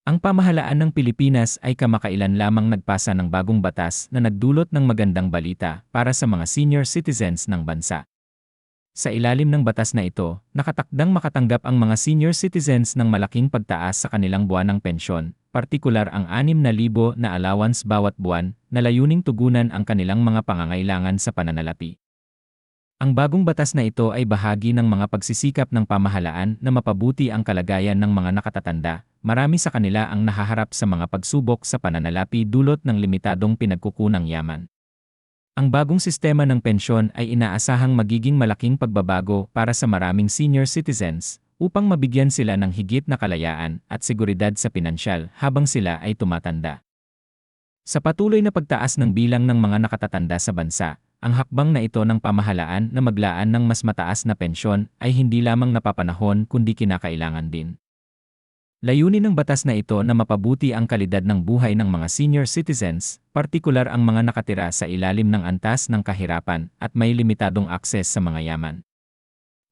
Ang pamahalaan ng Pilipinas ay kamakailan lamang nagpasa ng bagong batas na nagdulot ng magandang balita para sa mga senior citizens ng bansa. Sa ilalim ng batas na ito, nakatakdang makatanggap ang mga senior citizens ng malaking pagtaas sa kanilang buwanang pensyon, partikular ang 6,000 na allowance bawat buwan na layuning tugunan ang kanilang mga pangangailangan sa pananalapi. Ang bagong batas na ito ay bahagi ng mga pagsisikap ng pamahalaan na mapabuti ang kalagayan ng mga nakatatanda. Marami sa kanila ang nahaharap sa mga pagsubok sa pananalapi dulot ng limitadong pinagkukunang yaman. Ang bagong sistema ng pensyon ay inaasahang magiging malaking pagbabago para sa maraming senior citizens upang mabigyan sila ng higit na kalayaan at seguridad sa pinansyal habang sila ay tumatanda. Sa patuloy na pagtaas ng bilang ng mga nakatatanda sa bansa, ang hakbang na ito ng pamahalaan na maglaan ng mas mataas na pensyon ay hindi lamang napapanahon kundi kinakailangan din. Layunin ng batas na ito na mapabuti ang kalidad ng buhay ng mga senior citizens, partikular ang mga nakatira sa ilalim ng antas ng kahirapan at may limitadong akses sa mga yaman.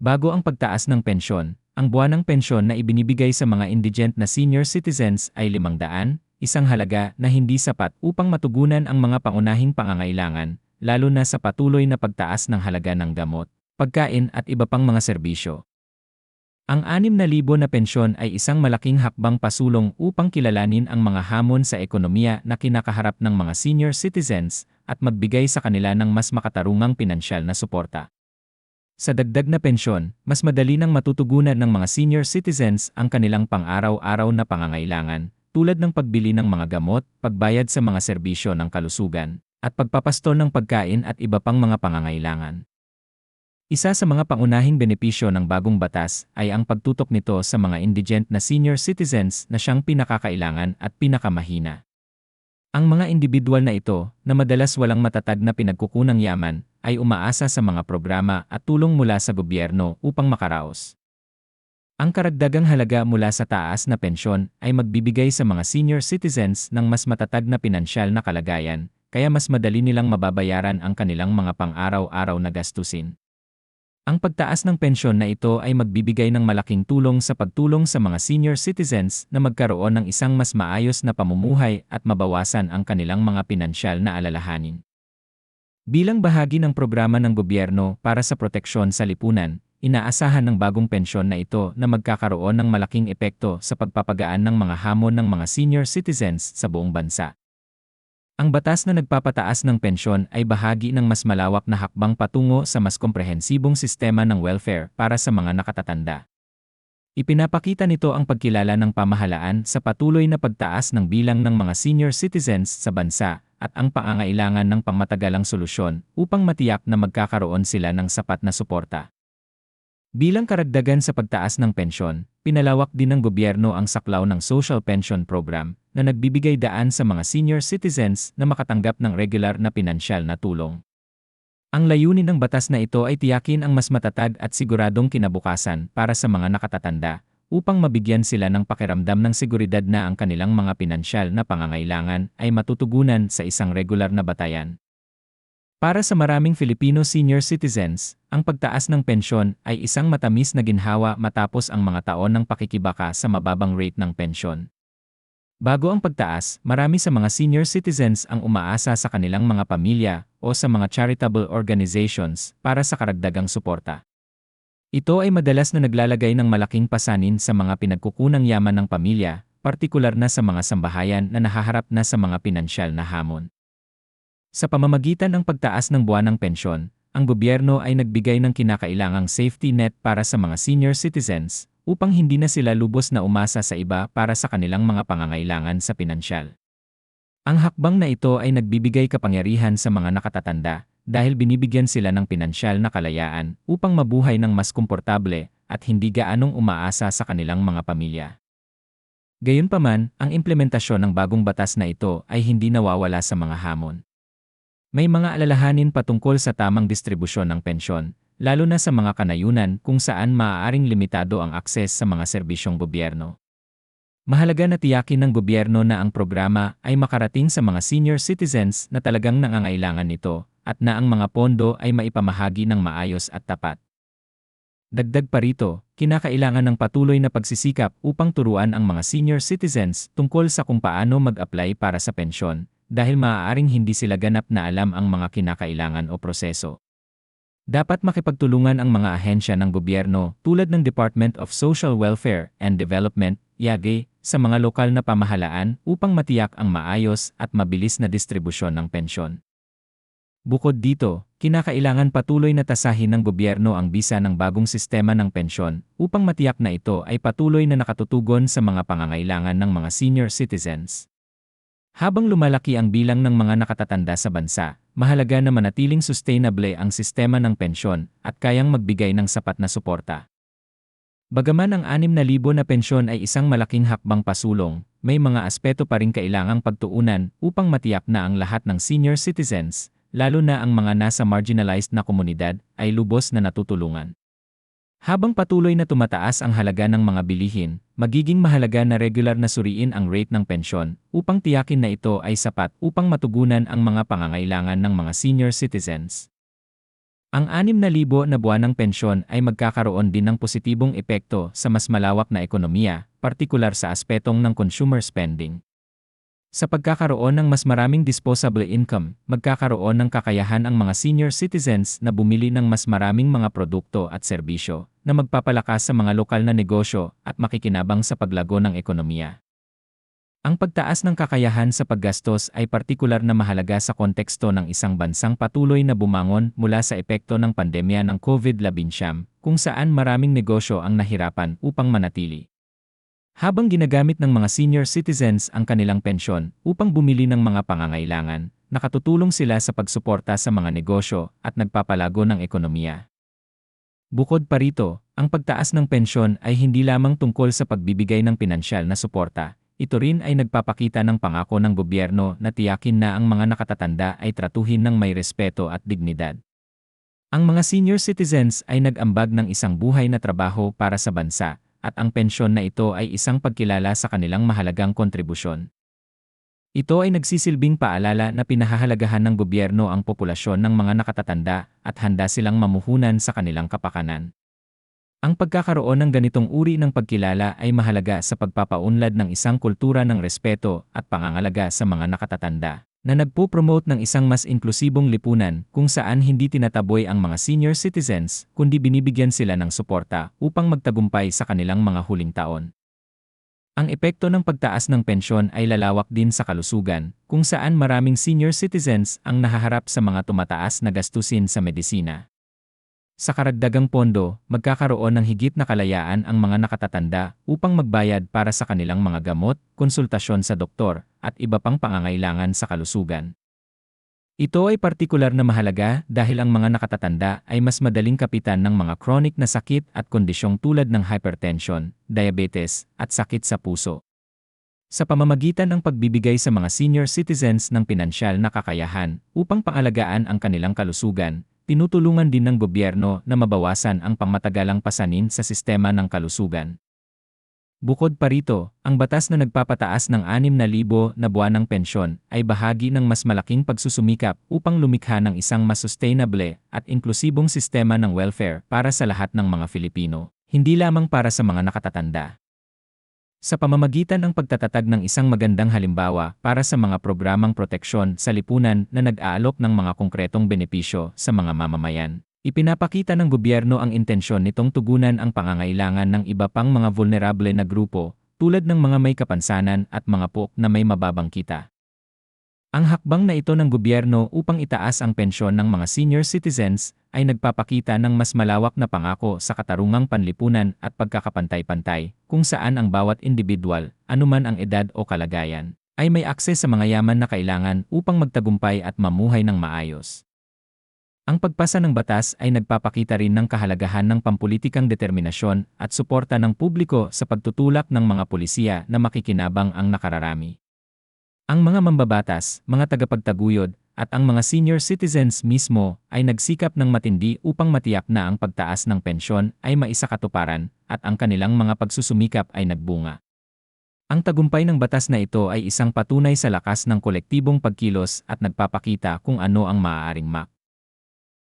Bago ang pagtaas ng pensyon, ang buwanang pensyon na ibinibigay sa mga indigent na senior citizens ay 500, isang halaga na hindi sapat upang matugunan ang mga pangunahing pangangailangan, lalo na sa patuloy na pagtaas ng halaga ng gamot, pagkain at iba pang mga serbisyo. Ang 6,000 na pensyon ay isang malaking hakbang pasulong upang kilalanin ang mga hamon sa ekonomiya na kinakaharap ng mga senior citizens at magbigay sa kanila ng mas makatarungang pinansyal na suporta. Sa dagdag na pensyon, mas madali nang matutugunan ng mga senior citizens ang kanilang pang-araw-araw na pangangailangan, tulad ng pagbili ng mga gamot, pagbayad sa mga serbisyo ng kalusugan, at pagpapastol ng pagkain at iba pang mga pangangailangan. Isa sa mga pangunahing benepisyo ng bagong batas ay ang pagtutok nito sa mga indigent na senior citizens na siyang pinakakailangan at pinakamahina. Ang mga individual na ito, na madalas walang matatag na pinagkukunang yaman, ay umaasa sa mga programa at tulong mula sa gobyerno upang makaraos. Ang karagdagang halaga mula sa taas na pensyon ay magbibigay sa mga senior citizens ng mas matatag na pinansyal na kalagayan, kaya mas madali nilang mababayaran ang kanilang mga pang-araw-araw na gastusin. Ang pagtaas ng pensyon na ito ay magbibigay ng malaking tulong sa pagtulong sa mga senior citizens na magkaroon ng isang mas maayos na pamumuhay at mabawasan ang kanilang mga pinansyal na alalahanin. Bilang bahagi ng programa ng gobyerno para sa proteksyon sa lipunan, inaasahan ng bagong pensyon na ito na magkakaroon ng malaking epekto sa pagpapagaan ng mga hamon ng mga senior citizens sa buong bansa. Ang batas na nagpapataas ng pensyon ay bahagi ng mas malawak na hakbang patungo sa mas komprehensibong sistema ng welfare para sa mga nakatatanda. Ipinapakita nito ang pagkilala ng pamahalaan sa patuloy na pagtaas ng bilang ng mga senior citizens sa bansa at ang pangangailangan ng pangmatagalang solusyon upang matiyak na magkakaroon sila ng sapat na suporta. Bilang karagdagan sa pagtaas ng pensyon, pinalawak din ng gobyerno ang saklaw ng Social Pension Program na nagbibigay daan sa mga senior citizens na makatanggap ng regular na pinansyal na tulong. Ang layunin ng batas na ito ay tiyakin ang mas matatag at siguradong kinabukasan para sa mga nakatatanda upang mabigyan sila ng pakiramdam ng seguridad na ang kanilang mga pinansyal na pangangailangan ay matutugunan sa isang regular na batayan. Para sa maraming Filipino senior citizens, ang pagtaas ng pensyon ay isang matamis na ginhawa matapos ang mga taon ng pakikibaka sa mababang rate ng pensyon. Bago ang pagtaas, marami sa mga senior citizens ang umaasa sa kanilang mga pamilya o sa mga charitable organizations para sa karagdagang suporta. Ito ay madalas na naglalagay ng malaking pasanin sa mga pinagkukunang yaman ng pamilya, partikular na sa mga sambahayan na nahaharap na sa mga pinansyal na hamon. Sa pamamagitan ng pagtaas ng buwanang pensyon, ang gobyerno ay nagbigay ng kinakailangang safety net para sa mga senior citizens upang hindi na sila lubos na umasa sa iba para sa kanilang mga pangangailangan sa pinansyal. Ang hakbang na ito ay nagbibigay kapangyarihan sa mga nakatatanda dahil binibigyan sila ng pinansyal na kalayaan upang mabuhay ng mas komportable at hindi gaanong umaasa sa kanilang mga pamilya. Gayunpaman, ang implementasyon ng bagong batas na ito ay hindi nawawala sa mga hamon. May mga alalahanin patungkol sa tamang distribusyon ng pensyon, lalo na sa mga kanayunan kung saan maaaring limitado ang akses sa mga serbisyong gobyerno. Mahalaga na tiyakin ng gobyerno na ang programa ay makarating sa mga senior citizens na talagang nangangailangan nito at na ang mga pondo ay maipamahagi ng maayos at tapat. Dagdag pa rito, kinakailangan ng patuloy na pagsisikap upang turuan ang mga senior citizens tungkol sa kung paano mag-apply para sa pensyon, dahil maaaring hindi sila ganap na alam ang mga kinakailangan o proseso. Dapat makipagtulungan ang mga ahensya ng gobyerno tulad ng Department of Social Welfare and Development, (YAGE), sa mga lokal na pamahalaan upang matiyak ang maayos at mabilis na distribusyon ng pensyon. Bukod dito, kinakailangan patuloy na tasahin ng gobyerno ang bisa ng bagong sistema ng pensyon upang matiyak na ito ay patuloy na nakatutugon sa mga pangangailangan ng mga senior citizens. Habang lumalaki ang bilang ng mga nakatatanda sa bansa, mahalaga na manatiling sustainable ang sistema ng pensyon at kayang magbigay ng sapat na suporta. Bagaman ang 6,000 na pensyon ay isang malaking hakbang pasulong, may mga aspeto pa rin kailangang pagtuunan upang matiyak na ang lahat ng senior citizens, lalo na ang mga nasa marginalized na komunidad, ay lubos na natutulungan. Habang patuloy na tumataas ang halaga ng mga bilihin, magiging mahalaga na regular na suriin ang rate ng pensyon upang tiyakin na ito ay sapat upang matugunan ang mga pangangailangan ng mga senior citizens. Ang 6,000 na buwanang pensyon ay magkakaroon din ng positibong epekto sa mas malawak na ekonomiya, partikular sa aspetong ng consumer spending. Sa pagkakaroon ng mas maraming disposable income, magkakaroon ng kakayahan ang mga senior citizens na bumili ng mas maraming mga produkto at serbisyo na magpapalakas sa mga lokal na negosyo at makikinabang sa paglago ng ekonomiya. Ang pagtaas ng kakayahan sa paggastos ay partikular na mahalaga sa konteksto ng isang bansang patuloy na bumangon mula sa epekto ng pandemya ng COVID-19, kung saan maraming negosyo ang nahirapan upang manatili. Habang ginagamit ng mga senior citizens ang kanilang pensyon upang bumili ng mga pangangailangan, nakatutulong sila sa pagsuporta sa mga negosyo at nagpapalago ng ekonomiya. Bukod pa rito, ang pagtaas ng pensyon ay hindi lamang tungkol sa pagbibigay ng pinansyal na suporta, ito rin ay nagpapakita ng pangako ng gobyerno na tiyakin na ang mga nakatatanda ay tratuhin ng may respeto at dignidad. Ang mga senior citizens ay nag-ambag ng isang buhay na trabaho para sa bansa, at ang pensyon na ito ay isang pagkilala sa kanilang mahalagang kontribusyon. Ito ay nagsisilbing paalala na pinahahalagahan ng gobyerno ang populasyon ng mga nakatatanda at handa silang mamuhunan sa kanilang kapakanan. Ang pagkakaroon ng ganitong uri ng pagkilala ay mahalaga sa pagpapaunlad ng isang kultura ng respeto at pangangalaga sa mga nakatatanda, na nagpo-promote ng isang mas inklusibong lipunan kung saan hindi tinataboy ang mga senior citizens kundi binibigyan sila ng suporta upang magtagumpay sa kanilang mga huling taon. Ang epekto ng pagtaas ng pensyon ay lalawak din sa kalusugan, kung saan maraming senior citizens ang nahaharap sa mga tumataas na gastusin sa medisina. Sa karagdagang pondo, magkakaroon ng higit na kalayaan ang mga nakatatanda upang magbayad para sa kanilang mga gamot, konsultasyon sa doktor, at iba pang pangangailangan sa kalusugan. Ito ay partikular na mahalaga dahil ang mga nakatatanda ay mas madaling kapitan ng mga chronic na sakit at kondisyong tulad ng hypertension, diabetes, at sakit sa puso. Sa pamamagitan ng pagbibigay sa mga senior citizens ng pinansyal na kakayahan upang pangalagaan ang kanilang kalusugan, tinutulungan din ng gobyerno na mabawasan ang pangmatagalang pasanin sa sistema ng kalusugan. Bukod pa rito, ang batas na nagpapataas ng 6,000 na buwanang pensyon ay bahagi ng mas malaking pagsusumikap upang lumikha ng isang mas sustainable at inklusibong sistema ng welfare para sa lahat ng mga Filipino, hindi lamang para sa mga nakatatanda. Sa pamamagitan ng pagtatatag ng isang magandang halimbawa para sa mga programang proteksyon sa lipunan na nag-aalok ng mga konkretong benepisyo sa mga mamamayan, ipinapakita ng gobyerno ang intensyon nitong tugunan ang pangangailangan ng iba pang mga vulnerable na grupo tulad ng mga may kapansanan at mga PUK na may mababang kita. Ang hakbang na ito ng gobyerno upang itaas ang pensyon ng mga senior citizens ay nagpapakita ng mas malawak na pangako sa katarungang panlipunan at pagkakapantay-pantay, kung saan ang bawat individual, anuman ang edad o kalagayan, ay may akses sa mga yaman na kailangan upang magtagumpay at mamuhay ng maayos. Ang pagpasa ng batas ay nagpapakita rin ng kahalagahan ng pampulitikang determinasyon at suporta ng publiko sa pagtutulak ng mga pulisiya na makikinabang ang nakararami. Ang mga mambabatas, mga tagapagtaguyod, at ang mga senior citizens mismo ay nagsikap ng matindi upang matiyak na ang pagtaas ng pensyon ay maisakatuparan at ang kanilang mga pagsusumikap ay nagbunga. Ang tagumpay ng batas na ito ay isang patunay sa lakas ng kolektibong pagkilos at nagpapakita kung ano ang maaaring